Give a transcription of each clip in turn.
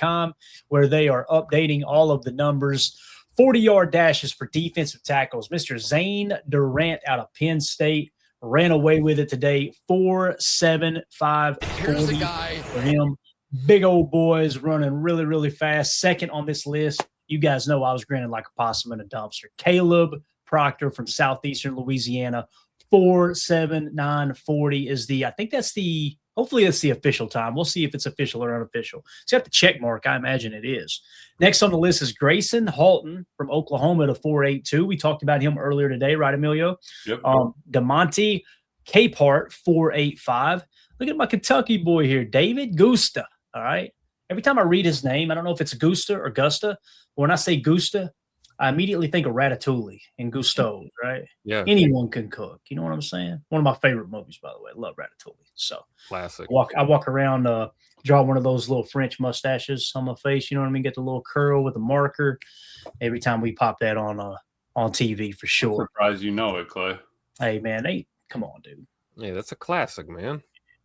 bombshell.com, where they are updating all of the numbers. 40-yard dashes for defensive tackles. Mr. Zane Durant out of Penn State ran away with it today. 4.75 40 for him. Big old boys running really, really fast. Second on this list, you guys know I was grinning like a possum in a dumpster. Caleb Proctor from southeastern Louisiana. 4.79 40 is the, I think that's the, hopefully that's the official time. We'll see if it's official or unofficial. It's got the check mark. I imagine it is. Next on the list is Gracen Halton from Oklahoma at a 4.82. We talked about him earlier today, right, Emilio? Yep. DeMonte Capehart, 4.85. Look at my Kentucky boy here, David Gusta. All right. Every time I read his name, I don't know if it's Gusta or Gusta. But when I say Gusta, I immediately think of Ratatouille and Gusteau, right? Yeah. Anyone can cook. You know what I'm saying? One of my favorite movies, by the way. I love Ratatouille. So classic. I walk around, draw one of those little French mustaches on my face. You know what I mean? Get the little curl with a marker every time we pop that on TV for sure. I'm surprised you know it, Clay. Hey, man. Hey, come on, dude. Yeah, that's a classic, man.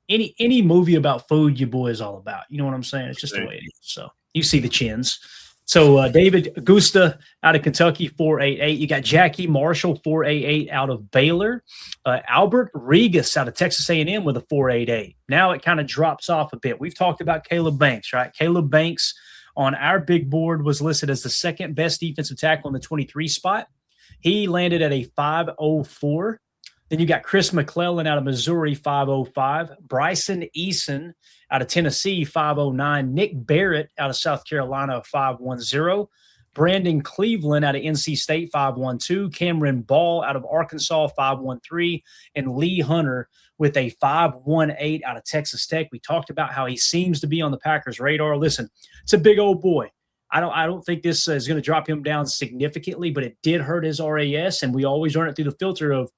Any movie about food, your boy is all about. You know what I'm saying? It's just the way it is. So you see the chins. So David Gusta out of Kentucky, 4.88. You got Jackie Marshall, 4.88 out of Baylor. Albert Regas out of Texas A&M with a 4.88. Now it kind of drops off a bit. We've talked about Caleb Banks, right? Caleb Banks on our big board was listed as the second best defensive tackle in the 23 spot. He landed at a 5.04. Then you got Chris McClellan out of Missouri, 5.05. Bryson Eason out of Tennessee, 5.09. Nick Barrett out of South Carolina, 5.10. Brandon Cleveland out of NC State, 5.12. Cameron Ball out of Arkansas, 5.13. And Lee Hunter with a 5.18 out of Texas Tech. We talked about how he seems to be on the Packers' radar. Listen, it's a big old boy. I don't think this is going to drop him down significantly, but it did hurt his RAS, and we always run it through the filter of,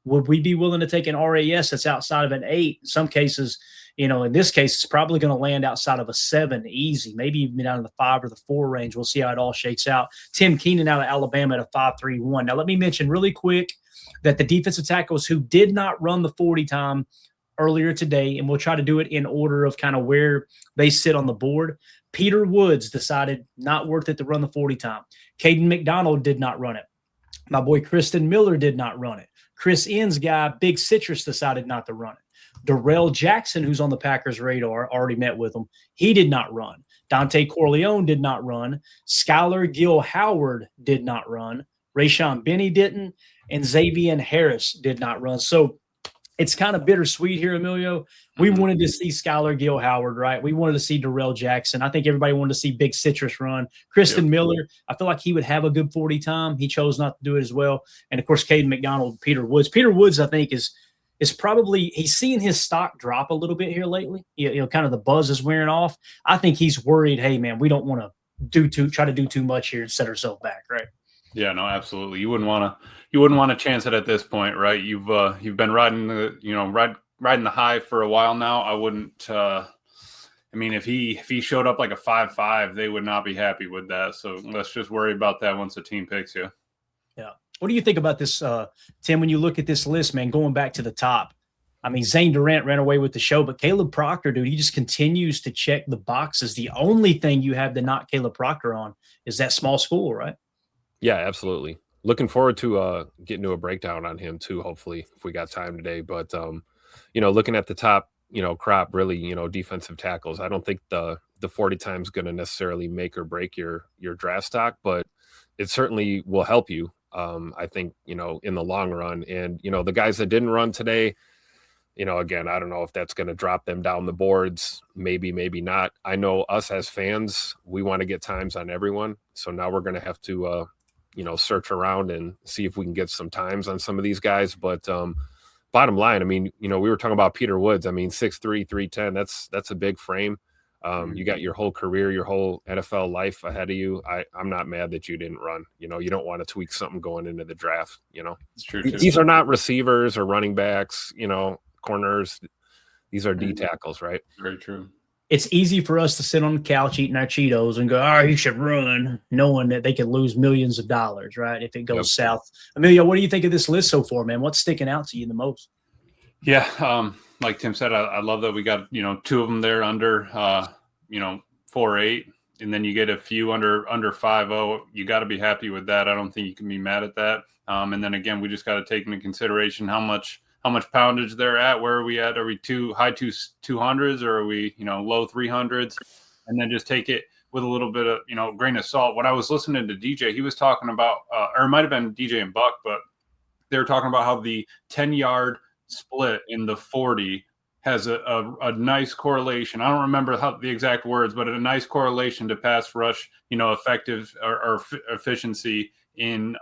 would we be willing to take an RAS that's outside of an 8? In some cases, in this case, it's probably going to land outside of a 7 easy, maybe even down in the 5 or the 4 range. We'll see how it all shakes out. Tim Keenan out of Alabama at a 5.31. Now, let me mention really quick that the defensive tackles who did not run the 40 time earlier today, and we'll try to do it in order of kind of where they sit on the board. Peter Woods decided not worth it to run the 40 time. Caden McDonald did not run it. My boy Kristen Miller did not run it. Chris Inn's guy, Big Citrus, decided not to run it. Darrell Jackson, who's on the Packers' radar, already met with him. He did not run. Dante Corleone did not run. Skylar Gill Howard did not run. Rayshon Benny didn't. And Xavier Harris did not run. So it's kind of bittersweet here, Emilio. We wanted to see Skylar Gill Howard, right? We wanted to see Darrell Jackson. I think everybody wanted to see Big Citrus run. Kristen Miller, I feel like he would have a good 40 time. He chose not to do it as well. And, of course, Caden McDonald, Peter Woods. Peter Woods, I think, is probably – he's seeing his stock drop a little bit here lately. Kind of the buzz is wearing off. I think he's worried, hey, man, we don't want to try to do too much here and set ourselves back, right? Yeah, no, absolutely. You wouldn't want to chance it at this point, right? You've been riding the high for a while now. I wouldn't. If he showed up like a 5.5, they would not be happy with that. So let's just worry about that once the team picks you. Yeah. What do you think about this, Tim? When you look at this list, man, going back to the top. Zane Durant ran away with the show, but Caleb Proctor, dude, he just continues to check the boxes. The only thing you have to knock Caleb Proctor on is that small school, right? Yeah, absolutely. Looking forward to getting to a breakdown on him too, hopefully, if we got time today. But, looking at the top, crop, really, defensive tackles, I don't think the 40 time is going to necessarily make or break your draft stock, but it certainly will help you, I think, in the long run. And, the guys that didn't run today, again, I don't know if that's going to drop them down the boards. Maybe, maybe not. I know us as fans, we want to get times on everyone. So now we're going to have to, search around and see if we can get some times on some of these guys. But bottom line, we were talking about Peter Woods. 6'3", 310, that's a big frame. You got your whole career, your whole NFL life ahead of you. I'm not mad that you didn't run. You don't want to tweak something going into the draft. It's true. These are not receivers or running backs, corners. These are D tackles, right? Very true. It's easy for us to sit on the couch eating our Cheetos and go, he should run, knowing that they could lose millions of dollars, right, if it goes south. Emilio, what do you think of this list so far, man? What's sticking out to you the most? Yeah, like Tim said, I love that we got, 2 of them there under, 4.8. and then you get a few under 5.0, you got to be happy with that. I don't think you can be mad at that. And then again, we just got to take into consideration how much poundage they're at. Where are we at? Are we high 200s, or are we, low 300s? And then just take it with a little bit of, grain of salt. When I was listening to DJ, he was talking about, or it might have been DJ and Buck, but they were talking about how the 10-yard split in the 40 has a nice correlation. I don't remember the exact words, but a nice correlation to pass rush, effective or efficiency in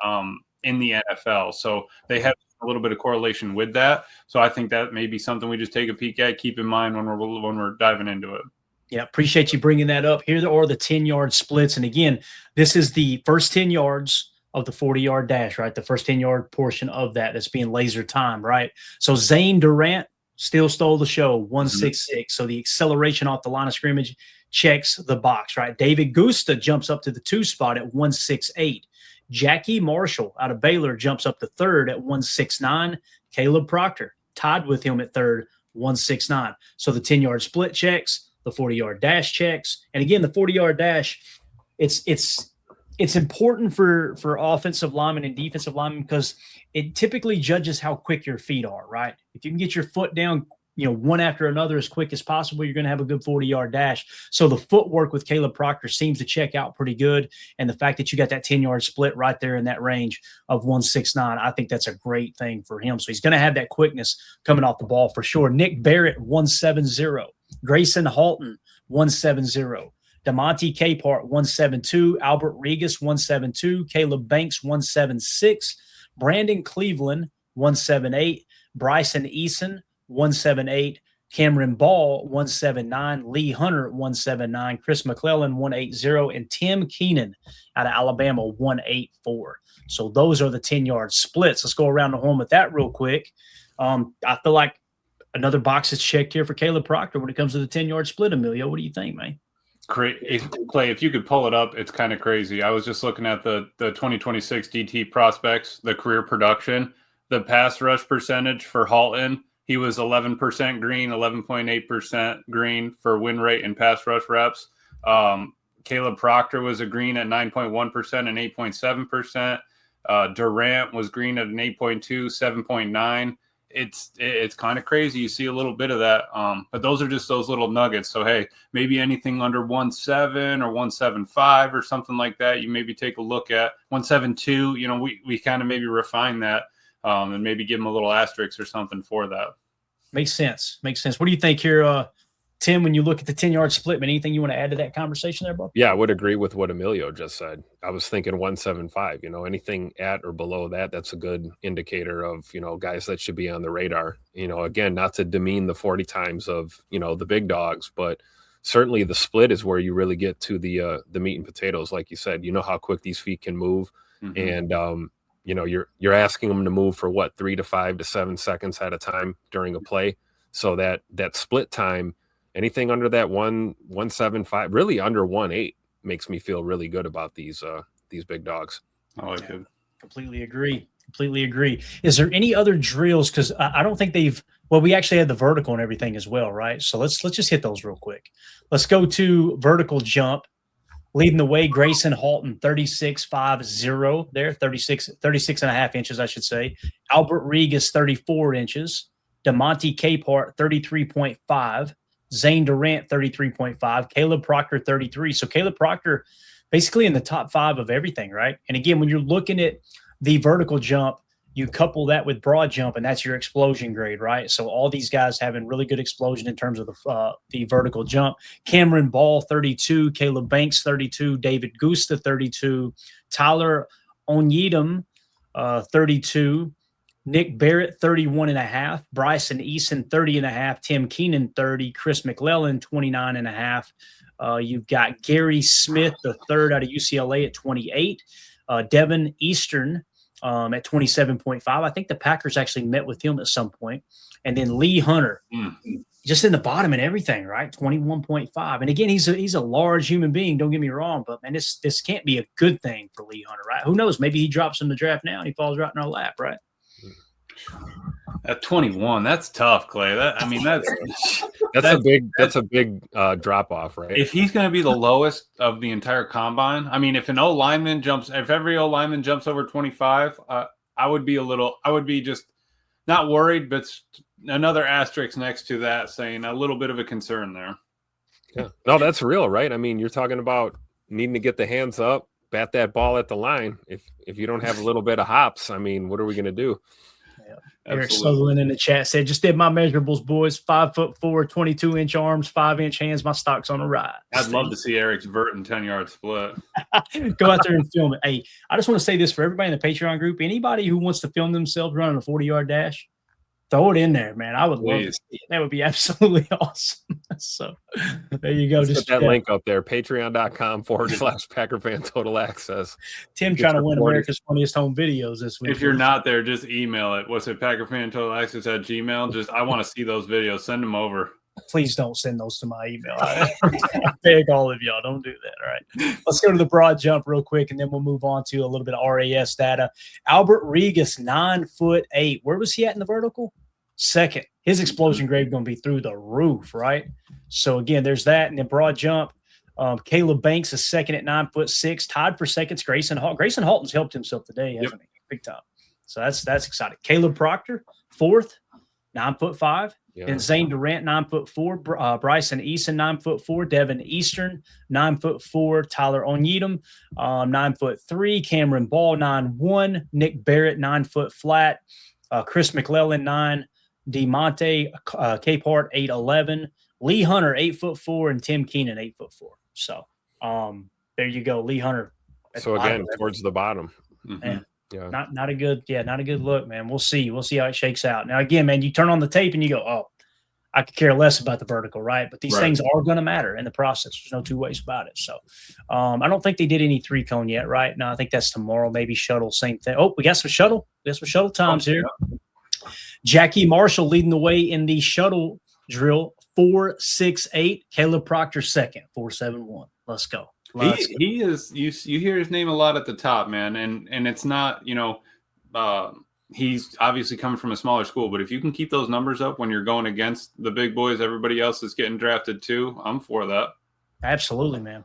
the NFL. So they have a little bit of correlation with that. So I think that may be something we just take a peek at, keep in mind when we're diving into it. Yeah, appreciate you bringing that up. Here are the 10-yard splits. And again, this is the first 10 yards of the 40-yard dash, right? The first 10-yard portion of that's being laser time, right? So Zane Durant still stole the show, 166. So the acceleration off the line of scrimmage checks the box, right? David Gusta jumps up to the 2 spot at 168. Jackie Marshall out of Baylor jumps up to 3rd at 169. Caleb Proctor tied with him at 3rd, 169. So the 10-yard split checks, the 40-yard dash checks. And again, the 40-yard dash, it's important for offensive linemen and defensive linemen because it typically judges how quick your feet are, right? If you can get your foot down, one after another as quick as possible, you're going to have a good 40-yard dash. So the footwork with Caleb Proctor seems to check out pretty good. And the fact that you got that 10-yard split right there in that range of 169, I think that's a great thing for him. So he's going to have that quickness coming off the ball for sure. Nick Barrett, 170. Gracen Halton, 170. DeMonte Capehart, 172. Albert Regas, 172. Caleb Banks, 176. Brandon Cleveland, 178. Bryson Eason, 178. Cameron Ball, 179. Lee Hunter, 179. Chris McClellan, 180. And Tim Keenan out of Alabama, 184. So those are the 10-yard splits. Let's go around the horn with that real quick. I feel like another box is checked here for Caleb Proctor when it comes to the 10-yard split, Emilio. What do you think, man? Clay, if you could pull it up, it's kind of crazy. I was just looking at the 2026 DT prospects, the career production, the pass rush percentage for Halton. He was 11% green, 11.8% green for win rate and pass rush reps. Caleb Proctor was a green at 9.1% and 8.7%. Durant was green at an 8.2, 7.9. It's kind of crazy. You see a little bit of that, but those are just those little nuggets. So hey, maybe anything under 1.7 or 1.75 or something like that, you maybe take a look at 1.72. We kind of maybe refine that and maybe give them a little asterisk or something for that. Makes sense. What do you think here, Tim, when you look at the 10-yard split? Man, anything you want to add to that conversation there, Bob? Yeah, I would agree with what Emilio just said. I was thinking 1.75, anything at or below that, that's a good indicator of, guys that should be on the radar. Again, not to demean the 40 times of, the big dogs, but certainly the split is where you really get to the meat and potatoes. Like you said, how quick these feet can move. Mm-hmm. And, you're asking them to move for 3 to 5 to 7 seconds at a time during a play. So that split time, anything under that 1.75, really under 1.8, makes me feel really good about these big dogs. I like it. Completely agree. Is there any other drills? Because I don't think we actually had the vertical and everything as well, right? So let's just hit those real quick. Let's go to vertical jump. Leading the way, Gracen Halton, 36.50 there, 36 and a half inches, I should say. Albert Regas, 34 inches. DeMonte Capehart, 33.5. Zane Durant, 33.5. Caleb Proctor, 33. So Caleb Proctor basically in the top 5 of everything, right? And again, when you're looking at the vertical jump, you couple that with broad jump, and that's your explosion grade, right? So all these guys having really good explosion in terms of the vertical jump. Cameron Ball, 32. Caleb Banks, 32. David Gusta, 32. Tyler Onyedem, 32. Nick Barrett, 31 and a half. Bryson Eason, 30 and a half. Tim Keenan, 30. Chris McClellan, 29 and a half. You've got Gary Smith, the third out of UCLA at 28. Devin Eastern at 27.5. I think the Packers actually met with him at some point. And then Lee Hunter, just in the bottom and everything, right? 21.5. And again, he's a large human being. Don't get me wrong, but man, this can't be a good thing for Lee Hunter, right? Who knows? Maybe he drops in the draft now and he falls right in our lap, right? At 21, that's tough, Clay. That's a big drop off, right? If he's going to be the lowest of the entire combine, I mean, if every O lineman jumps over 25, I would be just not worried, but another asterisk next to that saying a little bit of a concern there. Yeah, no, that's real, right? I mean, you're talking about needing to get the hands up, bat that ball at the line. If you don't have a little bit of hops, I mean, what are we going to do? Eric Sutherland in the chat said, just did my measurables, boys. 5'4", 22-inch arms, 5-inch hands. My stock's on the rise. I'd love to see Eric's vert and 10-yard split. Go out there and film it. Hey, I just want to say this for everybody in the Patreon group. Anybody who wants to film themselves running a 40-yard dash, throw it in there, man. I would love to see it. That would be absolutely awesome. So there you go. Just put that link up there, patreon.com/Packer Fan Total Access. Tim trying to win America's Funniest Home Videos this week. If you're not there, just email it. What's it, PackerFanTotalAccess@gmail.com. I want to see those videos. Send them over. Please don't send those to my email. I beg all of y'all, don't do that. All right. Let's go to the broad jump real quick, and then we'll move on to a little bit of RAS data. Albert Regas, 9'8". Where was he at in the vertical? Second. His explosion grade going to be through the roof, right? So, again, there's that. And then broad jump, Caleb Banks is second at 9'6", tied for seconds. Gracen Halton's helped himself today, hasn't he? Big time. So that's exciting. Caleb Proctor, fourth, 9'5". Yeah. And Zane Durant, 9'4". Bryson Eason, 9'4". Devin Eastern, 9'4". Tyler Onyedem, 9'3". Cameron Ball, 9'1". Nick Barrett, 9 foot flat. Chris McClellan, 9. DeMonte Capehart, 8'11". Lee Hunter, 8'4", and Tim Keenan, 8'4". So there you go, Lee Hunter. So again, towards the bottom. Mm-hmm. Yeah, not a good look, man. We'll see how it shakes out. Now, again, man, you turn on the tape and you go, oh, I could care less about the vertical, right? But these things are going to matter in the process. There's no two ways about it. So I don't think they did any 3-cone yet, right? No, I think that's tomorrow. Maybe shuttle, same thing. Oh, we got some shuttle. We got some shuttle times here. Jackie Marshall leading the way in the shuttle drill, 4.68. Caleb Proctor second, 4.71. Let's go. He is. You hear his name a lot at the top, man, and it's not. He's obviously coming from a smaller school, but if you can keep those numbers up when you're going against the big boys, everybody else is getting drafted too. I'm for that. Absolutely, man.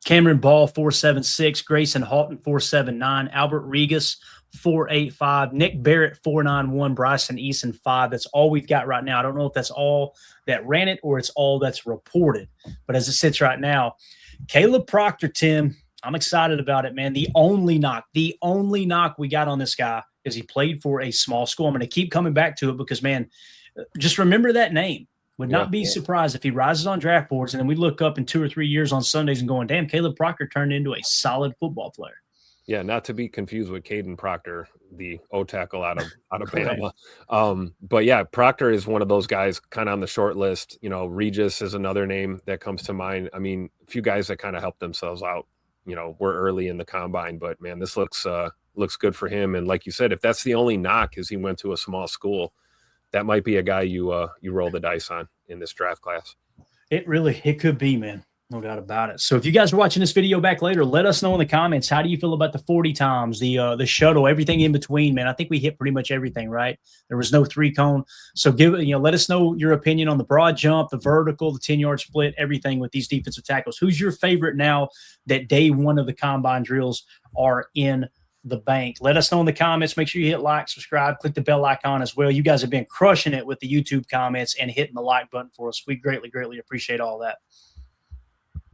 Cameron Ball, 4.76. Gracen Halton, 4.79. Albert Regas, 4.85. Nick Barrett, 4.91. Bryson Eason, 5. That's all we've got right now. I don't know if that's all that ran it or it's all that's reported. But as it sits right now, Caleb Proctor, Tim, I'm excited about it, man. The only knock we got on this guy is he played for a small school. I'm going to keep coming back to it because, man, just remember that name. Would not be surprised if he rises on draft boards and then we look up in 2 or 3 years on Sundays and going, damn, Caleb Proctor turned into a solid football player. Yeah, not to be confused with Caden Proctor, the O-tackle out of Bama. But yeah, Proctor is one of those guys kind of on the short list. Regis is another name that comes to mind. I mean, a few guys that kind of helped themselves out, were early in the combine, but man, this looks good for him. And like you said, if that's the only knock is he went to a small school, that might be a guy you roll the dice on in this draft class. It could be, man. No doubt about it. So if you guys are watching this video back later, let us know in the comments. How do you feel about the 40 times, the shuttle, everything in between, man? I think we hit pretty much everything, right? There was no 3-cone. So let us know your opinion on the broad jump, the vertical, the 10-yard split, everything with these defensive tackles. Who's your favorite now that day one of the combine drills are in the bank? Let us know in the comments. Make sure you hit like, subscribe, click the bell icon as well. You guys have been crushing it with the YouTube comments and hitting the like button for us. We greatly, greatly appreciate all that.